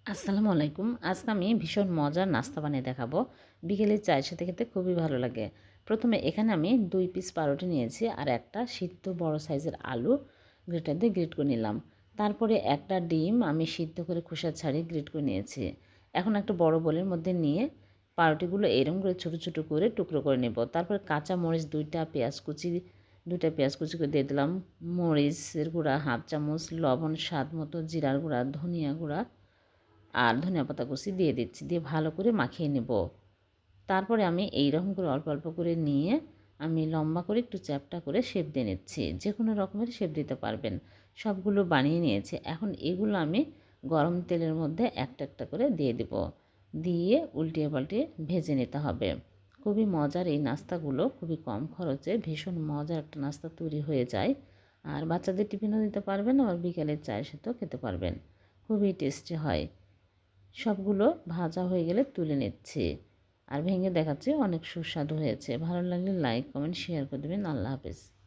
আসসালামু আলাইকুম। আজকে আমি ভীষণ মজার নাস্তা বানিয়ে দেখাবো। বিকেলে চায়ের সাথে খেতে খুবই ভালো লাগে। প্রথমে এখানে আমি 2 পিস পাউরুটি নিয়েছি আর একটা সিদ্ধ বড় সাইজের আলু গ্রেটার দিয়ে গ্রেট করে নিলাম। তারপরে একটা ডিম আমি সিদ্ধ করে খোসা ছাড়িয়ে গ্রেট করে নিয়েছি। এখন একটা বড় বোলের মধ্যে নিয়ে পাউরুটিগুলো এরকম করে ছোট ছোট করে টুকরো করে নেব। তারপর কাঁচা মরিচ 2টা পেঁয়াজ কুচি করে দিয়ে দিলাম। মরিচের গুঁড়া হাফ চামচ, লবণ স্বাদ মতো, জিরার গুঁড়া, ধনিয়া গুঁড়া আর ধনিয়া পাতা কুচি দিয়ে দিচ্ছি, দিয়ে ভালো করে মাখিয়ে নেব। তারপরে আমি এইরকম করে অল্প অল্প করে নিয়ে আমি লম্বা করে একটু চ্যাপ্টা করে শেপ দিয়ে নিচ্ছি। যে কোনো রকমের শেপ দিতে পারবেন। সবগুলো বানিয়ে নিয়েছি। এখন এগুলো আমি গরম তেলের মধ্যে একটা একটা করে দিয়ে দেব, দিয়ে উল্টিয়ে পাল্টিয়ে ভেজে নিতে হবে। খুবই মজার এই নাস্তাগুলো, খুবই কম খরচে ভীষণ মজার একটা নাস্তা তৈরি হয়ে যায়। আর বাচ্চাদের টিফিনও দিতে পারবেন, আবার বিকেলের চায়ের সাথেও খেতে পারবেন। খুবই টেস্টি হয়। সবগুলো ভাজা হয়ে গেলে তুলে নিচ্ছি আর ভেঙে দেখাচ্ছি, অনেক সুস্বাদু হয়েছে। ভালো লাগলে লাইক কমেন্ট শেয়ার করে দেবেন। আল্লাহ হাফেজ।